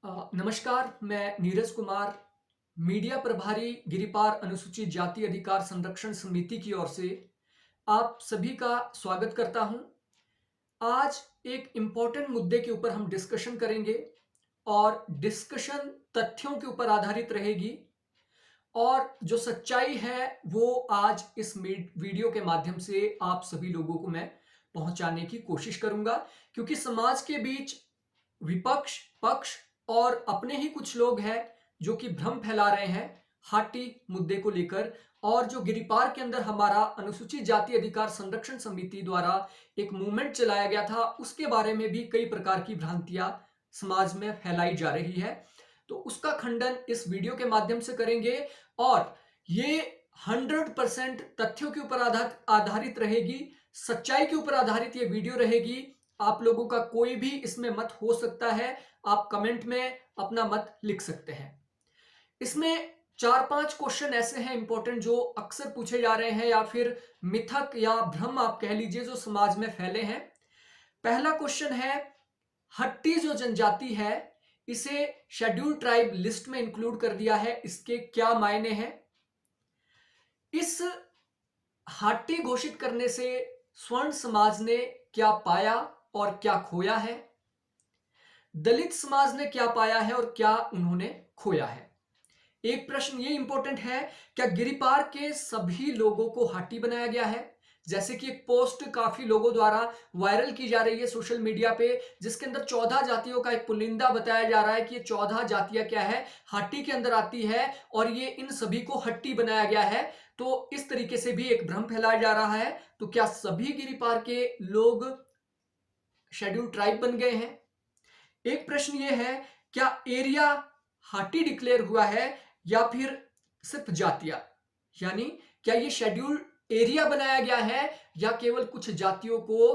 नमस्कार, मैं नीरज कुमार, मीडिया प्रभारी गिरिपार अनुसूचित जाति अधिकार संरक्षण समिति की ओर से आप सभी का स्वागत करता हूं। आज एक इम्पोर्टेंट मुद्दे के ऊपर हम डिस्कशन करेंगे और डिस्कशन तथ्यों के ऊपर आधारित रहेगी और जो सच्चाई है वो आज इस वीडियो के माध्यम से आप सभी लोगों को मैं पहुंचाने की कोशिश करूंगा, क्योंकि समाज के बीच विपक्ष, पक्ष और अपने ही कुछ लोग हैं जो कि भ्रम फैला रहे हैं हाटी मुद्दे को लेकर। और जो गिरिपार के अंदर हमारा अनुसूचित जाति अधिकार संरक्षण समिति द्वारा एक मूवमेंट चलाया गया था, उसके बारे में भी कई प्रकार की भ्रांतियां समाज में फैलाई जा रही है। तो उसका खंडन इस वीडियो के माध्यम से करेंगे और ये 100% तथ्यों के ऊपर आधारित रहेगी, सच्चाई के ऊपर आधारित ये वीडियो रहेगी। आप लोगों का कोई भी इसमें मत हो सकता है, आप कमेंट में अपना मत लिख सकते हैं। इसमें 4-5 क्वेश्चन ऐसे हैं इंपॉर्टेंट जो अक्सर पूछे जा रहे हैं या फिर मिथक या भ्रम आप कह लीजिए जो समाज में फैले हैं। पहला क्वेश्चन है, हट्टी जो जनजाति है इसे शेड्यूल ट्राइब लिस्ट में इंक्लूड कर दिया है, इसके क्या मायने हैं? इस हाटी घोषित करने से स्वर्ण समाज ने क्या पाया और क्या खोया है? दलित समाज ने क्या पाया है और क्या उन्होंने खोया है? एक प्रश्न ये इंपॉर्टेंट है, क्या गिरिपार के सभी लोगों को हाटी बनाया गया है? जैसे कि एक पोस्ट काफी लोगों द्वारा वायरल की जा रही है सोशल मीडिया पे, जिसके अंदर 14 जातियों का एक पुलिंदा बताया जा रहा है कि ये 14 जातियां क्या है, हाटी के अंदर आती है और ये इन सभी को हट्टी बनाया गया है। तो इस तरीके से भी एक भ्रम फैलाया जा रहा है। तो क्या सभी गिरिपार के लोग शेड्यूल ट्राइब बन गए हैं? एक प्रश्न ये है, क्या एरिया हाटी डिक्लेयर हुआ है या फिर सिर्फ जातियां? यानी क्या ये शेड्यूल एरिया बनाया गया है या केवल कुछ जातियों को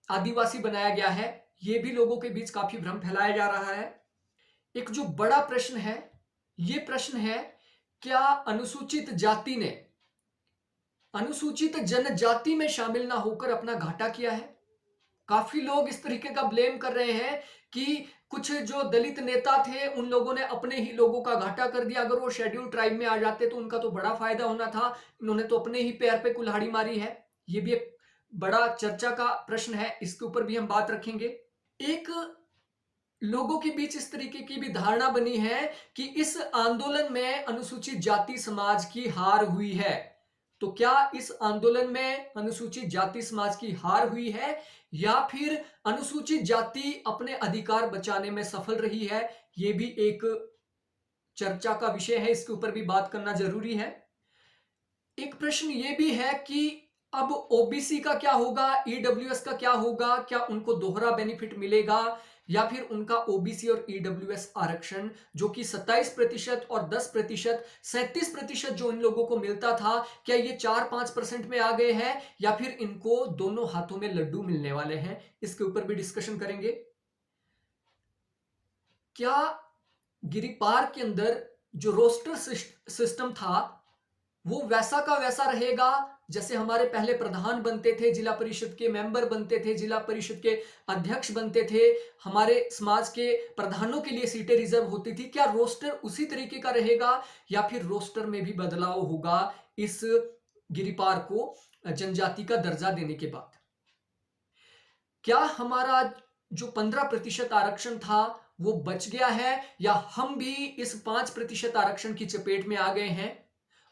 आदिवासी बनाया गया है? ये भी लोगों के बीच काफी भ्रम फैलाया जा रहा है। एक जो बड़ा प्रश्न है, ये प्रश्न है, क्या अनुसूचित जाति ने अनुसूचित जनजाति में शामिल ना होकर अपना घाटा किया है? काफी लोग इस तरीके का ब्लेम कर रहे हैं कि कुछ जो दलित नेता थे उन लोगों ने अपने ही लोगों का घाटा कर दिया। अगर वो शेड्यूल ट्राइब में आ जाते तो उनका तो बड़ा फायदा होना था, इन्होंने तो अपने ही पैर पे कुल्हाड़ी मारी है। ये भी एक बड़ा चर्चा का प्रश्न है, इसके ऊपर भी हम बात रखेंगे। एक लोगों के बीच इस तरीके की भी धारणा बनी है कि इस आंदोलन में अनुसूचित जाति समाज की हार हुई है। तो क्या इस आंदोलन में अनुसूचित जाति समाज की हार हुई है या फिर अनुसूचित जाति अपने अधिकार बचाने में सफल रही है? यह भी एक चर्चा का विषय है, इसके ऊपर भी बात करना जरूरी है। एक प्रश्न यह भी है कि अब ओबीसी का क्या होगा, ईडब्ल्यूएस का क्या होगा? क्या उनको दोहरा बेनिफिट मिलेगा या फिर उनका ओबीसी और ईडब्ल्यूएस आरक्षण जो कि 27% और 10%, 37% जो इन लोगों को मिलता था, क्या ये 4-5% में आ गए हैं या फिर इनको दोनों हाथों में लड्डू मिलने वाले हैं? इसके ऊपर भी डिस्कशन करेंगे। क्या गिरिपार के अंदर जो रोस्टर सिस्टम था वो वैसा का वैसा रहेगा जैसे हमारे पहले प्रधान बनते थे, जिला परिषद के मेंबर बनते थे, जिला परिषद के अध्यक्ष बनते थे, हमारे समाज के प्रधानों के लिए सीटें रिजर्व होती थी? क्या रोस्टर उसी तरीके का रहेगा या फिर रोस्टर में भी बदलाव होगा इस गिरिपार को जनजाति का दर्जा देने के बाद? क्या हमारा जो 15% आरक्षण था वो बच गया है या हम भी इस 5% आरक्षण की चपेट में आ गए हैं?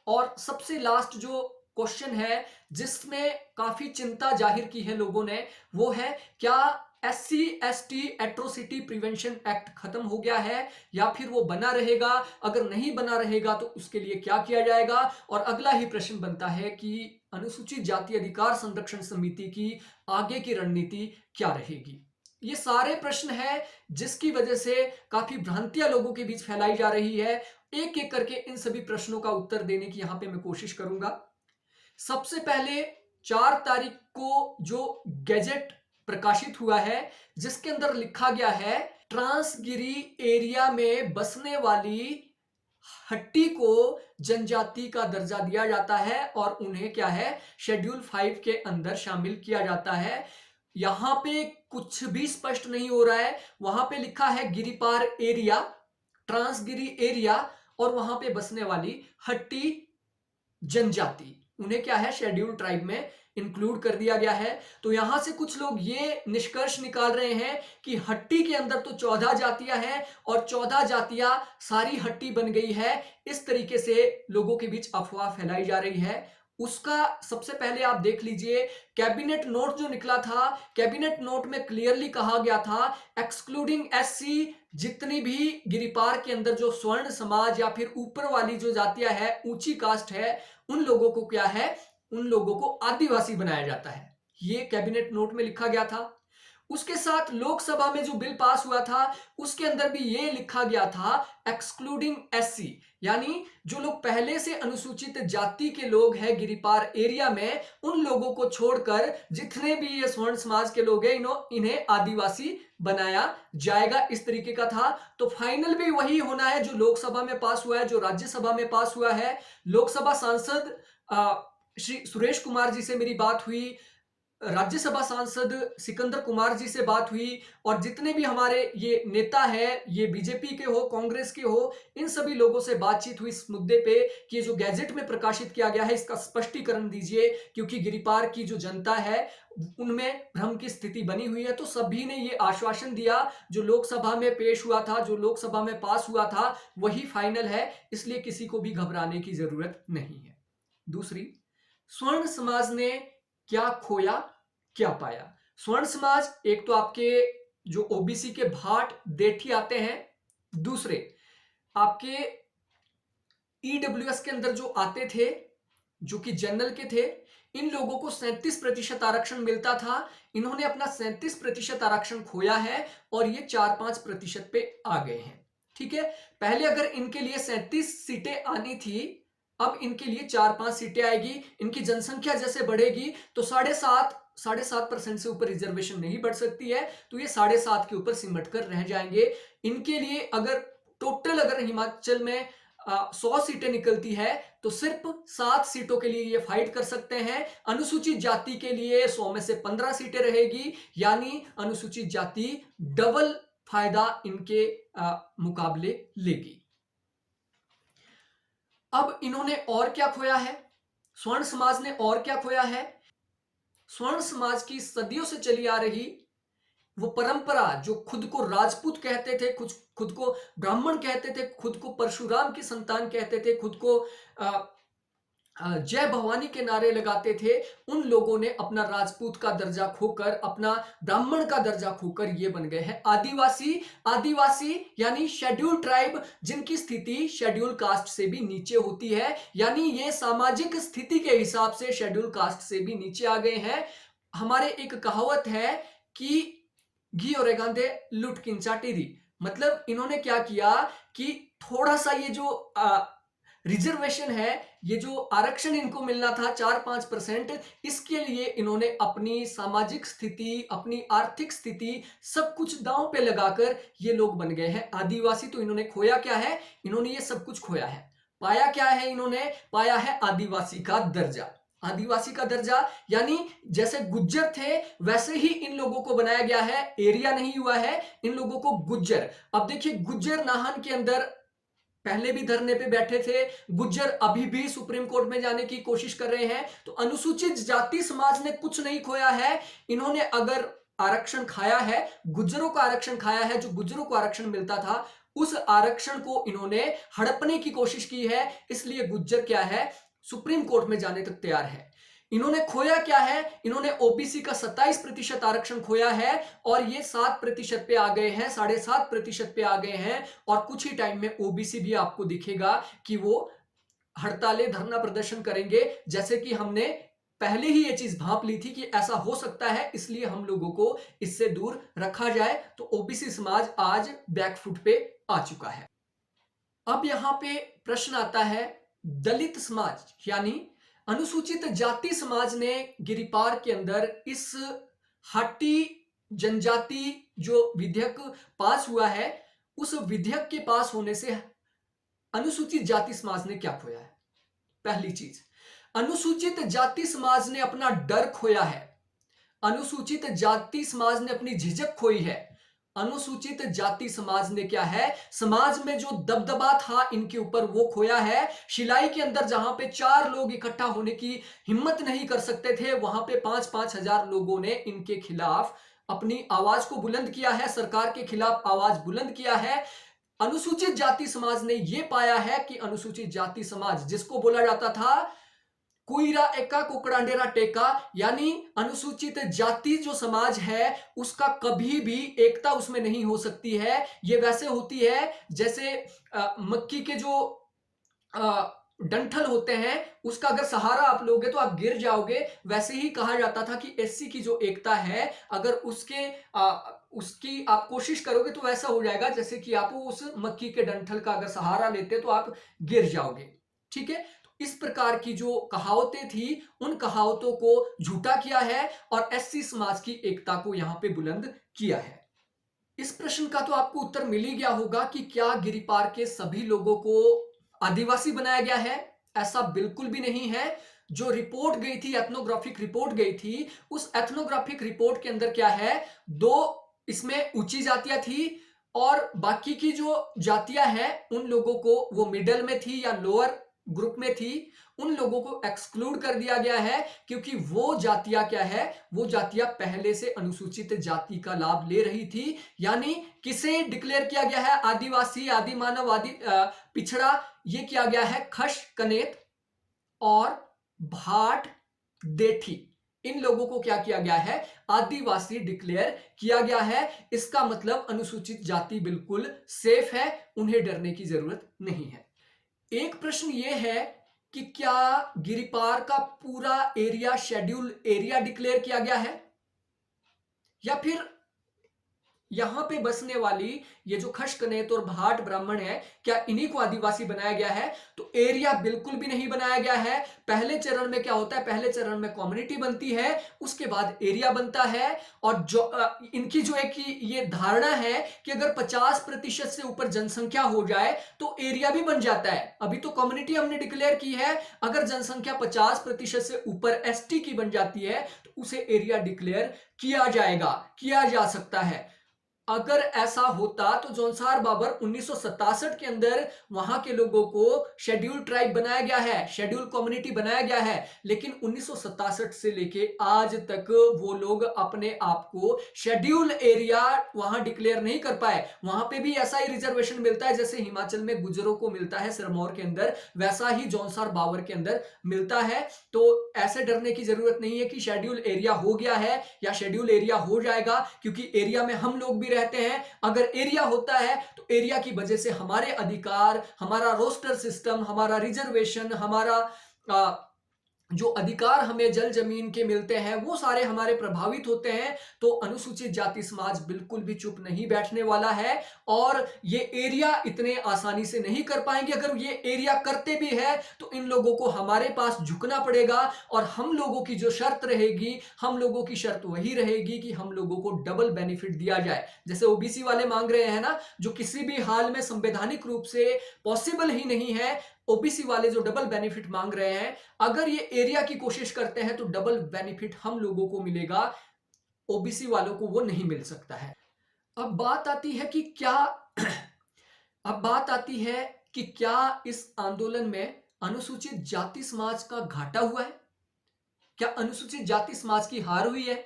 और सबसे लास्ट जो क्वेश्चन है जिसमें काफी चिंता जाहिर की है लोगों ने, वो है, क्या SC ST atrocity prevention act खत्म हो गया है या फिर वो बना रहेगा? अगर नहीं बना रहेगा तो उसके लिए क्या किया जाएगा? और अगला ही प्रश्न बनता है कि अनुसूचित जाति अधिकार संरक्षण समिति की आगे की रणनीति क्या रहेगी? ये सारे प्रश्न हैं जिसकी वजह से काफी भ्रांतियां लोगों के बीच फैलाई जा रही है। एक एक करके इन सभी प्रश्नों का उत्तर देने की यहां पे मैं कोशिश करूंगा। सबसे पहले 4 तारीख को जो गैजेट प्रकाशित हुआ है जिसके अंदर लिखा गया है, ट्रांसगिरी एरिया में बसने वाली हट्टी को जनजाति का दर्जा दिया जाता है और उन्हें क्या है, शेड्यूल 5 के अंदर शामिल किया जाता है। यहां पे कुछ भी स्पष्ट नहीं हो रहा है। वहां पे लिखा है गिरिपार एरिया, ट्रांसगिरी एरिया, और वहां पे बसने वाली हट्टी जनजाति, उन्हें क्या है, शेड्यूल ट्राइब में इंक्लूड कर दिया गया है। तो यहां से कुछ लोग ये निष्कर्ष निकाल रहे हैं कि हट्टी के अंदर तो 14 जातियां हैं और 14 जातियां सारी हट्टी बन गई है। इस तरीके से लोगों के बीच अफवाह फैलाई जा रही है। उसका सबसे पहले आप देख लीजिए कैबिनेट नोट जो निकला था। कैबिनेट नोट में क्लियरली कहा गया था एक्सक्लूडिंग एससी, जितनी भी गिरिपार के अंदर जो स्वर्ण समाज या फिर ऊपर वाली जो जातियां है, ऊंची कास्ट है, उन लोगों को क्या है, उन लोगों को आदिवासी बनाया जाता है। ये कैबिनेट नोट में लिखा गया था। उसके साथ लोकसभा में जो बिल पास हुआ था उसके अंदर भी ये लिखा गया था एक्सक्लूडिंग एससी, यानी जो लोग पहले से अनुसूचित जाति के लोग हैं गिरिपार एरिया में, उन लोगों को छोड़कर जितने भी ये स्वर्ण समाज के लोग हैं इन्हें आदिवासी बनाया जाएगा, इस तरीके का था। तो फाइनल भी वही होना है जो लोकसभा में पास हुआ है, जो राज्यसभा में पास हुआ है। लोकसभा सांसद श्री सुरेश कुमार जी से मेरी बात हुई, राज्यसभा सांसद सिकंदर कुमार जी से बात हुई, और जितने भी हमारे ये नेता हैं, ये बीजेपी के हो, कांग्रेस के हो, इन सभी लोगों से बातचीत हुई इस मुद्दे पे कि ये जो गैजेट में प्रकाशित किया गया है इसका स्पष्टीकरण दीजिए, क्योंकि गिरिपार की जो जनता है उनमें भ्रम की स्थिति बनी हुई है। तो सभी ने ये आश्वासन दिया, जो लोकसभा में पेश हुआ था, जो लोकसभा में पास हुआ था, वही फाइनल है, इसलिए किसी को भी घबराने की जरूरत नहीं है। दूसरी, स्वर्ण समाज ने क्या खोया क्या पाया। स्वर्ण समाज एक तो आपके जो ओबीसी के भाट देठी आते हैं, दूसरे आपके ईडब्ल्यूएस के अंदर जो आते थे, जो कि जनरल के थे, इन लोगों को 37% आरक्षण मिलता था। इन्होंने अपना 37% आरक्षण खोया है और ये 4-5% पे आ गए हैं। ठीक है, पहले अगर इनके लिए 37 सीटें आनी थी, अब इनके लिए 4-5 सीटें आएगी। इनकी जनसंख्या जैसे बढ़ेगी तो 7.5% से ऊपर रिजर्वेशन नहीं बढ़ सकती है, तो ये 7.5 के ऊपर सिमट कर रह जाएंगे। इनके लिए अगर टोटल अगर हिमाचल में 100 सीटें निकलती है तो सिर्फ 7 सीटों के लिए ये फाइट कर सकते हैं। अनुसूचित जाति के लिए 100 में से 15 सीटें रहेगी, यानी अनुसूचित जाति डबल फायदा इनके मुकाबले लेगी। अब इन्होंने और क्या खोया है, स्वर्ण समाज ने और क्या खोया है। स्वर्ण समाज की सदियों से चली आ रही वो परंपरा, जो खुद को राजपूत कहते थे, खुद को ब्राह्मण कहते थे, खुद को परशुराम की संतान कहते थे, खुद को जय भवानी के नारे लगाते थे, उन लोगों ने अपना राजपूत का दर्जा खोकर, अपना ब्राह्मण का दर्जा खोकर ये बन गए हैं आदिवासी। आदिवासी यानी शेड्यूल ट्राइब, जिनकी स्थिति शेड्यूल कास्ट से भी नीचे होती है, यानी ये सामाजिक स्थिति के हिसाब से शेड्यूल कास्ट से भी नीचे आ गए हैं। हमारे एक कहावत है कि घी और गांधे लुट किंचा टीरी, मतलब इन्होंने क्या किया कि थोड़ा सा ये जो रिजर्वेशन है, ये जो आरक्षण इनको मिलना था 4-5%, इसके लिए इन्होंने अपनी सामाजिक स्थिति, अपनी आर्थिक स्थिति, सब कुछ दांव पे लगाकर ये लोग बन गए हैं आदिवासी। तो इन्होंने खोया क्या है, इन्होंने ये सब कुछ खोया है। पाया क्या है, इन्होंने पाया है आदिवासी का दर्जा। आदिवासी का दर्जा यानी जैसे गुज्जर थे वैसे ही इन लोगों को बनाया गया है, एरिया नहीं हुआ है, इन लोगों को गुज्जर। अब देखिए, गुज्जर नाहन के अंदर पहले भी धरने पे बैठे थे, गुज्जर अभी भी सुप्रीम कोर्ट में जाने की कोशिश कर रहे हैं। तो अनुसूचित जाति समाज ने कुछ नहीं खोया है। इन्होंने अगर आरक्षण खाया है, गुज्जरों का आरक्षण खाया है, जो गुज्जरों को आरक्षण मिलता था, उस आरक्षण को इन्होंने हड़पने की कोशिश की है। इसलिए गुज्जर क्या है, सुप्रीम कोर्ट में जाने तक तैयार है। इन्होंने खोया क्या है, इन्होंने ओबीसी का 27% आरक्षण खोया है और ये 7% पे आ गए हैं, 7.5% पे आ गए हैं। और कुछ ही टाइम में ओबीसी भी आपको दिखेगा कि वो हड़तालें, धरना प्रदर्शन करेंगे, जैसे कि हमने पहले ही ये चीज भांप ली थी कि ऐसा हो सकता है, इसलिए हम लोगों को इससे दूर रखा जाए। तो ओबीसी समाज आज बैकफुट पे आ चुका है। अब यहां पे प्रश्न आता है, दलित समाज यानी अनुसूचित जाति समाज ने गिरिपार के अंदर इस हाटी जनजाति जो विधेयक पास हुआ है, उस विधेयक के पास होने से अनुसूचित जाति समाज ने क्या खोया है। पहली चीज, अनुसूचित जाति समाज ने अपना डर खोया है। अनुसूचित जाति समाज ने अपनी झिझक खोई है। अनुसूचित जाति समाज ने क्या है, समाज में जो दबदबा था इनके ऊपर वो खोया है। शिलाई के अंदर जहां पे 4 लोग इकट्ठा होने की हिम्मत नहीं कर सकते थे, वहां पे 5-5 हजार लोगों ने इनके खिलाफ अपनी आवाज को बुलंद किया है, सरकार के खिलाफ आवाज बुलंद किया है। अनुसूचित जाति समाज ने यह पाया है कि अनुसूचित जाति समाज, जिसको बोला जाता था कुईरा एका कुकड़ांडेरा टेका, यानी अनुसूचित जाति जो समाज है उसका कभी भी एकता उसमें नहीं हो सकती है। ये वैसे होती है जैसे मक्की के जो डंठल होते हैं उसका अगर सहारा आप लोगे तो आप गिर जाओगे। वैसे ही कहा जाता था कि एससी की जो एकता है, अगर उसकी आप कोशिश करोगे तो वैसा हो जाएगा जैसे कि आप उस मक्की के डंठल का अगर सहारा लेते तो आप गिर जाओगे। ठीक है, इस प्रकार की जो कहावतें थी उन कहावतों को झूठा किया है और एससी समाज की एकता को यहां पे बुलंद किया है। इस प्रश्न का तो आपको उत्तर मिल ही गया होगा कि क्या गिरिपार के सभी लोगों को आदिवासी बनाया गया है? ऐसा बिल्कुल भी नहीं है। जो रिपोर्ट गई थी, एथनोग्राफिक रिपोर्ट गई थी, उस एथनोग्राफिक रिपोर्ट के अंदर क्या है, 2 इसमें ऊंची जातियां थी और बाकी की जो जातियां हैं उन लोगों को, वो मिडल में थी या लोअर ग्रुप में थी, उन लोगों को एक्सक्लूड कर दिया गया है क्योंकि वो जातियां क्या है, वो जातियां पहले से अनुसूचित जाति का लाभ ले रही थी। यानी किसे डिक्लेयर किया गया है आदिवासी, आदि मानव, आदि पिछड़ा, ये किया गया है खश, कनेत और भाट, देठी। इन लोगों को क्या किया गया है, आदिवासी डिक्लेयर किया गया है। इसका मतलब अनुसूचित जाति बिल्कुल सेफ है, उन्हें डरने की जरूरत नहीं है। एक प्रश्न यह है कि क्या गिरिपार का पूरा एरिया शेड्यूल एरिया डिक्लेयर किया गया है, या फिर यहां पे बसने वाली ये जो खश, कनेत और भाट ब्राह्मण है, क्या इन्हीं को आदिवासी बनाया गया है? तो एरिया बिल्कुल भी नहीं बनाया गया है। पहले चरण में क्या होता है, पहले चरण में कम्युनिटी बनती है, उसके बाद एरिया बनता है। और जो इनकी जो है कि ये धारणा है कि अगर 50% से ऊपर जनसंख्या हो जाए तो एरिया भी बन जाता है। अभी तो कम्युनिटी हमने डिक्लेयर की है, अगर जनसंख्या 50% से ऊपर एसटी की बन जाती है तो उसे एरिया डिक्लेयर किया जाएगा, किया जा सकता है। अगर ऐसा होता तो जौनसार बाबर 1967 के अंदर वहां के लोगों को शेड्यूल ट्राइब बनाया गया है, शेड्यूल कम्युनिटी बनाया गया है, लेकिन 1967 से लेके आज तक वो लोग अपने आप को शेड्यूल एरिया वहां डिक्लेयर नहीं कर पाए। वहां पे भी ऐसा ही रिजर्वेशन मिलता है जैसे हिमाचल में गुजरों को मिलता है सिरमौर के अंदर, वैसा ही जौनसार बाबर के अंदर मिलता है। तो ऐसे डरने की जरूरत नहीं है कि शेड्यूल एरिया हो गया है या शेड्यूल एरिया हो जाएगा, क्योंकि एरिया में हम लोग भी रहते हैं। अगर एरिया होता है तो एरिया की वजह से हमारे अधिकार, हमारा रोस्टर सिस्टम, हमारा रिजर्वेशन, हमारा जो अधिकार हमें जल जमीन के मिलते हैं वो सारे हमारे प्रभावित होते हैं। तो अनुसूचित जाति समाज बिल्कुल भी चुप नहीं बैठने वाला है और ये एरिया इतने आसानी से नहीं कर पाएंगे। अगर ये एरिया करते भी है तो इन लोगों को हमारे पास झुकना पड़ेगा और हम लोगों की जो शर्त रहेगी, हम लोगों की शर्त वही रहेगी कि हम लोगों को डबल बेनिफिट दिया जाए। जैसे ओबीसी वाले मांग रहे हैं ना, जो किसी भी हाल में संवैधानिक रूप से पॉसिबल ही नहीं है, ओबीसी वाले जो डबल बेनिफिट मांग रहे हैं, अगर ये एरिया की कोशिश करते हैं तो डबल बेनिफिट हम लोगों को मिलेगा, ओबीसी वालों को वो नहीं मिल सकता है। अब बात आती है कि क्या अब बात आती है कि क्या इस आंदोलन में अनुसूचित जाति समाज का घाटा हुआ है? क्या अनुसूचित जाति समाज की हार हुई है?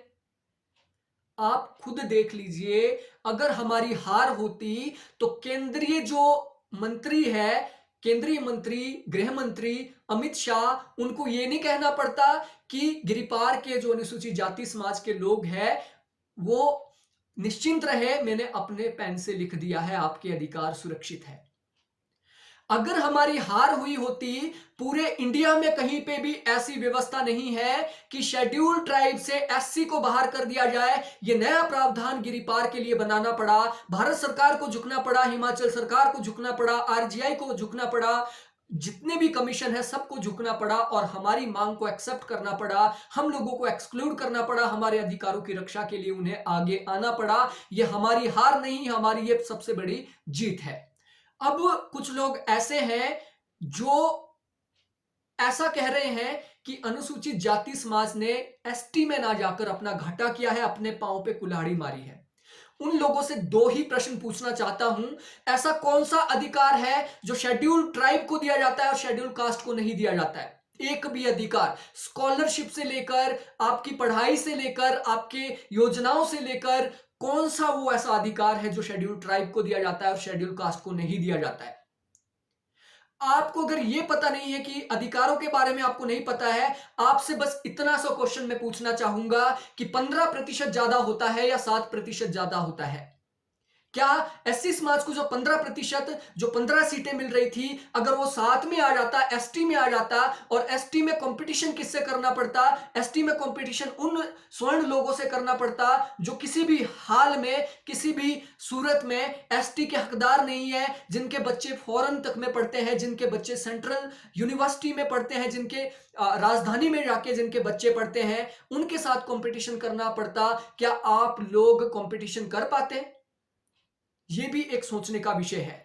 आप खुद देख लीजिए, अगर हमारी हार होती तो केंद्रीय जो मंत्री है, केंद्रीय मंत्री, गृह मंत्री अमित शाह, उनको यह नहीं कहना पड़ता कि गिरिपार के जो अनुसूचित जाति समाज के लोग हैं वो निश्चिंत रहे, मैंने अपने पेन से लिख दिया है, आपके अधिकार सुरक्षित है। अगर हमारी हार हुई होती, पूरे इंडिया में कहीं पे भी ऐसी व्यवस्था नहीं है कि शेड्यूल ट्राइब से एससी को बाहर कर दिया जाए। यह नया प्रावधान गिरिपार के लिए बनाना पड़ा, भारत सरकार को झुकना पड़ा, हिमाचल सरकार को झुकना पड़ा, आरजीआई को झुकना पड़ा, जितने भी कमीशन है सबको झुकना पड़ा और हमारी मांग को एक्सेप्ट करना पड़ा, हम लोगों को एक्सक्लूड करना पड़ा, हमारे अधिकारों की रक्षा के लिए उन्हें आगे आना पड़ा। यह हमारी हार नहीं, हमारी यह सबसे बड़ी जीत है। अब कुछ लोग ऐसे हैं जो ऐसा कह रहे हैं कि अनुसूचित जाति समाज ने एसटी में ना जाकर अपना घाटा किया है, अपने पांव पे कुल्हाड़ी मारी है। उन लोगों से दो ही प्रश्न पूछना चाहता हूं, ऐसा कौन सा अधिकार है जो शेड्यूल ट्राइब को दिया जाता है और शेड्यूल कास्ट को नहीं दिया जाता है? एक भी अधिकार, स्कॉलरशिप से लेकर, आपकी पढ़ाई से लेकर, आपके योजनाओं से लेकर, कौन सा वो ऐसा अधिकार है जो शेड्यूल ट्राइब को दिया जाता है और शेड्यूल कास्ट को नहीं दिया जाता है? आपको अगर यह पता नहीं है कि अधिकारों के बारे में आपको नहीं पता है, आपसे बस इतना सा क्वेश्चन मैं पूछना चाहूंगा कि 15% ज्यादा होता है या 7% ज्यादा होता है? क्या एससी समाज को जो 15%, जो 15 सीटें मिल रही थी, अगर वो 7 में आ जाता, एसटी में आ जाता, और एसटी में कंपटीशन किससे करना पड़ता? एसटी में कंपटीशन उन स्वर्ण लोगों से करना पड़ता जो किसी भी हाल में, किसी भी सूरत में एसटी के हकदार नहीं है, जिनके बच्चे फॉरेन तक में पढ़ते हैं, जिनके बच्चे सेंट्रल यूनिवर्सिटी में पढ़ते हैं, जिनके राजधानी में जाके जिनके बच्चे पढ़ते हैं, उनके साथ कंपटीशन करना पड़ता। क्या आप लोग कंपटीशन कर पाते? यह भी एक सोचने का विषय है।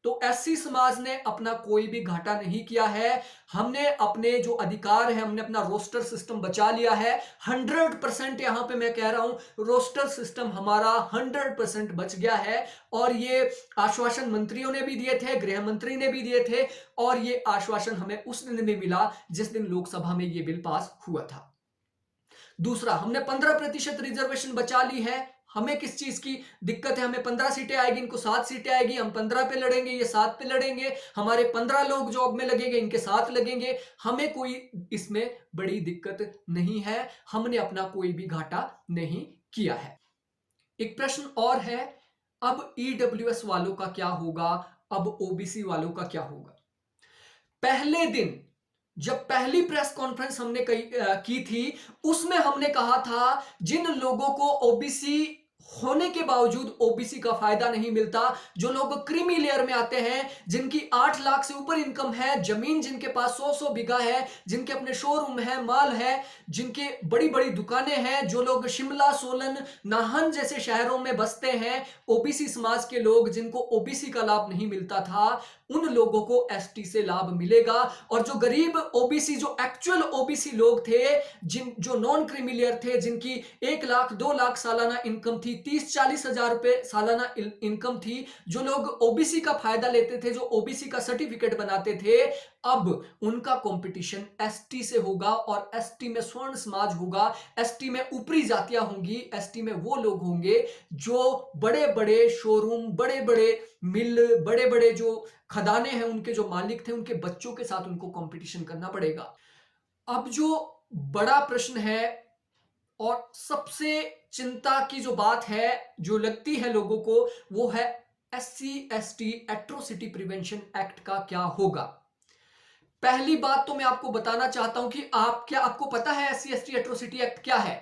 तो एससी समाज ने अपना कोई भी घाटा नहीं किया है। हमने अपने जो अधिकार है, हमने अपना रोस्टर सिस्टम बचा लिया है। 100% यहां पे मैं कह रहा हूं, रोस्टर सिस्टम हमारा 100% बच गया है। और ये आश्वासन मंत्रियों ने भी दिए थे, गृह मंत्री ने भी दिए थे, और ये आश्वासन हमें उस दिन भी मिला जिस दिन लोकसभा में ये बिल पास हुआ था। दूसरा, हमने 15% रिजर्वेशन बचा ली है। हमें किस चीज की दिक्कत है? हमें 15 सीटें आएगी, इनको 7 सीटें आएगी, हम 15 पे लड़ेंगे, ये 7 पे लड़ेंगे, हमारे 15 लोग जॉब में लगेंगे, इनके 7 लगेंगे। हमें कोई इसमें बड़ी दिक्कत नहीं है, हमने अपना कोई भी घाटा नहीं किया है। एक प्रश्न और है, अब ईडब्ल्यूएस वालों का क्या होगा? अब ओबीसी वालों का क्या होगा? पहले दिन जब पहली प्रेस कॉन्फ्रेंस हमने की थी, उसमें हमने कहा था जिन लोगों को ओबीसी होने के बावजूद ओबीसी का फायदा नहीं मिलता, जो लोग क्रीमी लेयर में आते हैं, जिनकी 8 लाख से ऊपर इनकम है, जमीन जिनके पास 100-100 बीघा है, जिनके अपने शोरूम है, माल है, जिनके बड़ी बड़ी दुकानें हैं, जो लोग शिमला, सोलन, नाहन जैसे शहरों में बसते हैं, ओबीसी समाज के लोग जिनको ओबीसी का लाभ नहीं मिलता था, उन लोगों को एसटी से लाभ मिलेगा। और जो गरीब ओबीसी, जो एक्चुअल ओबीसी लोग थे, जो नॉन क्रीमी लेयर थे, जिनकी 1 लाख 2 लाख सालाना इनकम थी, 30-40 हजार रुपए सालाना इनकम थी, जो लोग ओबीसी का फायदा लेते थे, जो ओबीसी का सर्टिफिकेट बनाते थे, अब उनका कंपटीशन एसटी से होगा। और एसटी में स्वर्ण समाज होगा, एसटी में ऊपरी जातियां होंगी, एसटी में वो लोग होंगे जो बड़े बड़े शोरूम, बड़े बड़े मिल, बड़े बड़े जो खदाने हैं, उनके जो मालिक थे, उनके बच्चों के साथ उनको कंपटीशन करना पड़ेगा। अब जो बड़ा प्रश्न है और सबसे चिंता की जो बात है, जो लगती है लोगों को, वो है SC ST atrocity prevention act का क्या होगा। पहली बात तो मैं आपको बताना चाहता हूं कि क्या आपको पता है एससी एसटी एट्रोसिटी एक्ट क्या है?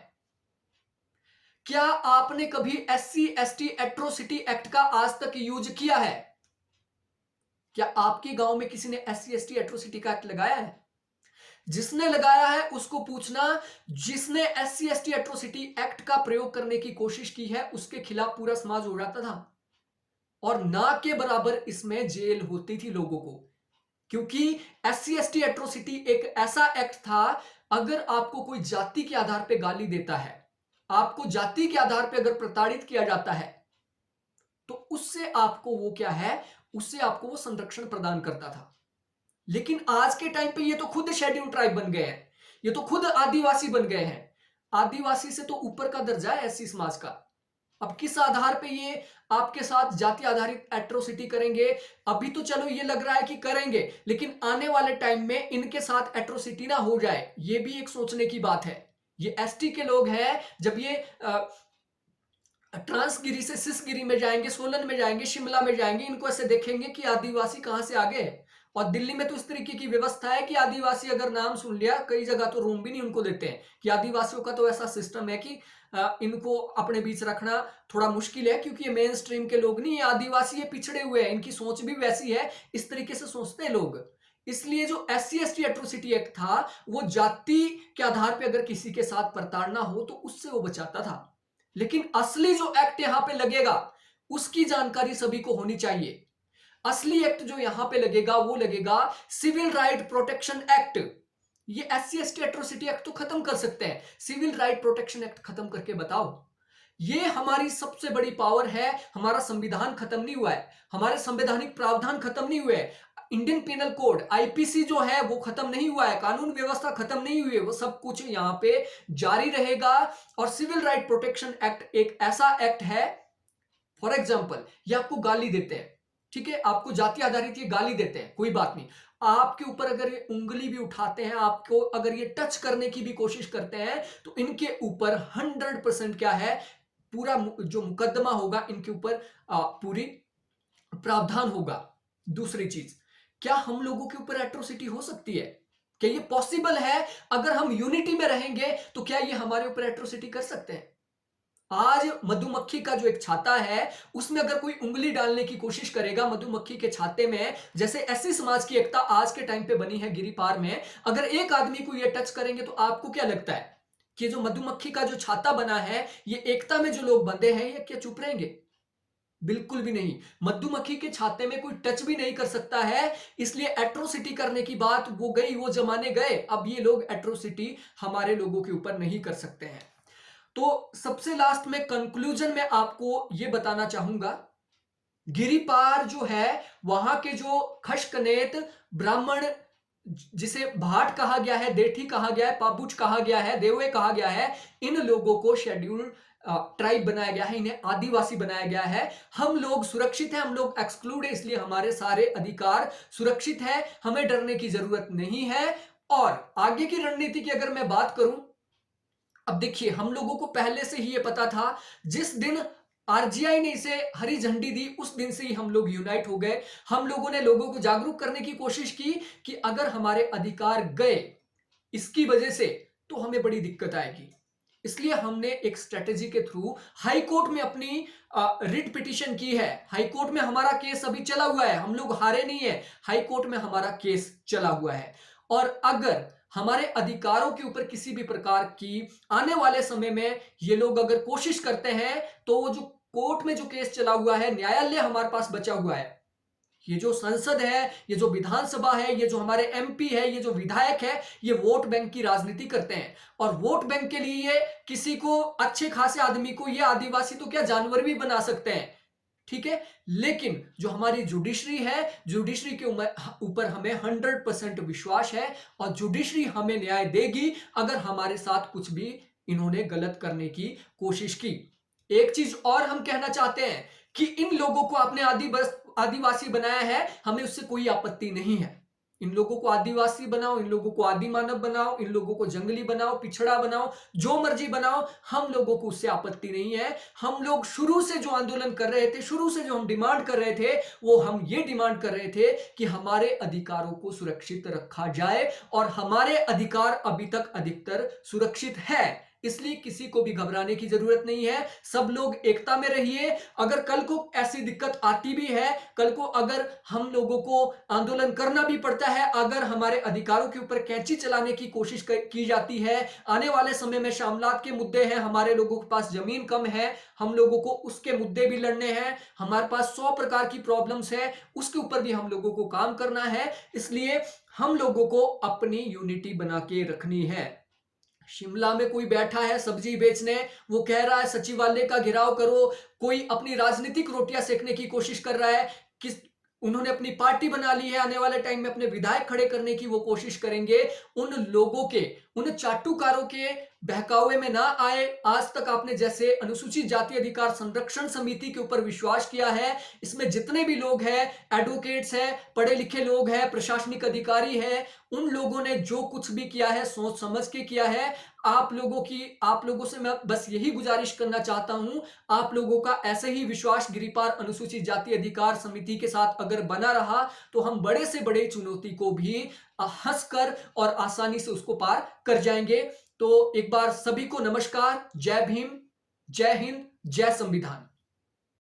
क्या आपने कभी एससी एसटी एट्रोसिटी एक्ट का आज तक यूज किया है? क्या आपके गांव में किसी ने एससी एसटी एट्रोसिटी का एक्ट लगाया है? जिसने लगाया है उसको पूछना, जिसने एससी एसटी एट्रोसिटी एक्ट का प्रयोग करने की कोशिश की है, उसके खिलाफ पूरा समाज हो जाता था और ना के बराबर इसमें जेल होती थी लोगों को। क्योंकि एससी एसटी एट्रोसिटी एक ऐसा एक्ट था, अगर आपको कोई जाति के आधार पर गाली देता है, आपको जाति के आधार पर अगर प्रताड़ित किया जाता है, तो उससे आपको वो क्या है, उससे आपको वो संरक्षण प्रदान करता था। लेकिन आज के टाइम पे ये तो खुद शेड्यूल ट्राइब बन गए हैं, ये तो खुद आदिवासी बन गए हैं। आदिवासी से तो ऊपर का दर्जा है एससी समाज का। अब किस आधार पे ये आपके साथ जाति आधारित एट्रोसिटी करेंगे? अभी तो चलो ये लग रहा है कि करेंगे, लेकिन आने वाले टाइम में इनके साथ एट्रोसिटी ना हो जाए, ये भी एक सोचने की बात है। ये एसटी के लोग हैं, जब ये ट्रांसगिरी से सिसगिरी में जाएंगे, सोलन में जाएंगे, शिमला में जाएंगे, इनको ऐसे देखेंगे कि आदिवासी कहां से आ गए। और दिल्ली में तो इस तरीके की व्यवस्था है कि आदिवासी अगर नाम सुन लिया, कई जगह तो रूम भी नहीं उनको देते हैं, कि आदिवासियों का तो ऐसा सिस्टम है कि इनको अपने बीच रखना थोड़ा मुश्किल है, क्योंकि ये मेन स्ट्रीम के लोग नहीं है, आदिवासी ये पिछड़े हुए हैं, इनकी सोच भी वैसी है, इस तरीके से सोचते हैं लोग। इसलिए जो एससी एसटी एट्रोसिटी एक्ट था, वो जाति के आधार पर अगर किसी के साथ प्रताड़ना हो तो उससे वो बचाता था। लेकिन असली जो एक्ट यहां पे लगेगा, उसकी जानकारी सभी को होनी चाहिए। असली एक्ट जो यहां पे लगेगा, वो लगेगा सिविल राइट प्रोटेक्शन एक्ट। ये SC/ST एट्रोसिटी एक्ट तो खत्म कर सकते हैं, सिविल राइट प्रोटेक्शन एक्ट खत्म करके बताओ। ये हमारी सबसे बड़ी पावर है। हमारा संविधान खत्म नहीं हुआ है, हमारे संवैधानिक प्रावधान खत्म नहीं हुए हैं, इंडियन पिनल कोड आईपीसी जो है वो खत्म नहीं हुआ है, कानून व्यवस्था खत्म नहीं हुई है, वो सब कुछ यहां पे जारी रहेगा। और सिविल राइट प्रोटेक्शन एक्ट एक ऐसा एक्ट है, फॉर एग्जाम्पल ये आपको गाली देते हैं, ठीक है, आपको जाति आधारित ये गाली देते हैं, कोई बात नहीं, आपके ऊपर अगर ये उंगली भी उठाते हैं, आपको अगर ये टच करने की भी कोशिश करते हैं, तो इनके ऊपर 100% क्या है, पूरा जो मुकदमा होगा इनके ऊपर पूरी प्रावधान होगा। दूसरी चीज, क्या हम लोगों के ऊपर एट्रोसिटी हो सकती है? क्या ये पॉसिबल है? अगर हम यूनिटी में रहेंगे तो क्या ये हमारे ऊपर एट्रोसिटी कर सकते हैं? आज मधुमक्खी का जो एक छाता है, उसमें अगर कोई उंगली डालने की कोशिश करेगा मधुमक्खी के छाते में, जैसे ऐसी समाज की एकता आज के टाइम पे बनी है गिरिपार में, अगर एक आदमी को ये टच करेंगे तो आपको क्या लगता है कि जो मधुमक्खी का जो छाता बना है, ये एकता में जो लोग बंधे हैं, ये क्या चुप रहेंगे? बिल्कुल भी नहीं। मधुमक्खी के छाते में कोई टच भी नहीं कर सकता है, इसलिए एट्रोसिटी करने की बात वो गई, वो जमाने गए। अब ये लोग एट्रोसिटी हमारे लोगों के ऊपर नहीं कर सकते हैं। तो सबसे लास्ट में कंक्लूजन में आपको यह बताना चाहूंगा, गिरिपार जो है वहां के जो खशकनेत ब्राह्मण, जिसे भाट कहा गया है, देठी कहा गया है, पाबुच कहा गया है, देवए कहा गया है, इन लोगों को शेड्यूल्ड ट्राइब बनाया गया है, इन्हें आदिवासी बनाया गया है। हम लोग सुरक्षित हैं, हम लोग एक्सक्लूड है, इसलिए हमारे सारे अधिकार सुरक्षित है, हमें डरने की जरूरत नहीं है। और आगे की रणनीति की अगर मैं बात करूं, अब देखिए हम लोगों को पहले से ही ये पता था, जिस दिन आरजीआई ने इसे हरी झंडी दी उस दिन से ही हम लोग यूनाइट हो गए। हम लोगों ने लोगों को जागरूक करने की कोशिश की कि अगर हमारे अधिकार गए इसकी वजह से तो हमें बड़ी दिक्कत आएगी। इसलिए हमने एक स्ट्रेटेजी के थ्रू हाई कोर्ट में अपनी रिट पिटीशन की है। हाई कोर्ट में हमारा केस अभी चला हुआ है, हम लोग हारे नहीं है, हाई कोर्ट में हमारा केस चला हुआ है। और अगर हमारे अधिकारों के ऊपर किसी भी प्रकार की आने वाले समय में ये लोग अगर कोशिश करते हैं, तो वो जो कोर्ट में जो केस चला हुआ है, न्यायालय हमारे पास बचा हुआ है, ये जो संसद है, ये जो विधानसभा है, ये जो हमारे एमपी है, ये जो विधायक है, ये वोट बैंक की राजनीति करते हैं। और वोट बैंक के लिए किसी को, अच्छे खासे आदमी को, ये आदिवासी तो क्या जानवर भी बना सकते हैं, ठीक है। लेकिन जो हमारी जुडिशरी है, जुडिशरी के ऊपर हमें 100% विश्वास है, और जुडिशरी हमें न्याय देगी अगर हमारे साथ कुछ भी इन्होंने गलत करने की कोशिश की। एक चीज और हम कहना चाहते हैं कि इन लोगों को आपने आदिवासी बनाया है, हमें उससे कोई आपत्ति नहीं है। इन लोगों को आदिवासी बनाओ, इन लोगों को आदि मानव बनाओ, इन लोगों को जंगली बनाओ, पिछड़ा बनाओ, जो मर्जी बनाओ, हम लोगों को उससे आपत्ति नहीं है। हम लोग शुरू से जो आंदोलन कर रहे थे, शुरू से जो हम डिमांड कर रहे थे, वो हम ये डिमांड कर रहे थे कि हमारे अधिकारों को सुरक्षित रखा जाए, और हमारे अधिकार अभी तक अधिकतर सुरक्षित है। इसलिए किसी को भी घबराने की जरूरत नहीं है, सब लोग एकता में रहिए। अगर कल को ऐसी दिक्कत आती भी है, कल को अगर हम लोगों को आंदोलन करना भी पड़ता है, अगर हमारे अधिकारों के ऊपर कैंची चलाने की कोशिश की जाती है, आने वाले समय में शामलात के मुद्दे हैं, हमारे लोगों के पास जमीन कम है, हम लोगों को उसके मुद्दे भी लड़ने हैं, हमारे पास 100 प्रकार की प्रॉब्लम्स है, उसके ऊपर भी हम लोगों को काम करना है। इसलिए हम लोगों को अपनी यूनिटी बना के रखनी है। शिमला में कोई बैठा है सब्जी बेचने, वो कह रहा है सचिवालय का घेराव करो, कोई अपनी राजनीतिक रोटियां सेकने की कोशिश कर रहा है, किस उन्होंने अपनी पार्टी बना ली है, आने वाले टाइम में अपने विधायक खड़े करने की वो कोशिश करेंगे। उन लोगों के, उन चाटुकारों के बहकावे में ना आए। आज तक आपने जैसे अनुसूचित जाति अधिकार संरक्षण समिति के ऊपर विश्वास किया है, इसमें जितने भी लोग हैं, एडवोकेट्स हैं, पढ़े लिखे लोग हैं, प्रशासनिक अधिकारी हैं, उन लोगों ने जो कुछ भी किया है सोच समझ के किया है। आप लोगों से मैं बस यही गुजारिश करना चाहता हूं, आप लोगों का ऐसे ही विश्वास गिरिपार अनुसूचित जाति अधिकार समिति के साथ अगर बना रहा, तो हम बड़े से बड़े चुनौती को भी हंसकर और आसानी से उसको पार कर जाएंगे। तो एक बार सभी को नमस्कार, जय भीम, जय हिंद, जय संविधान।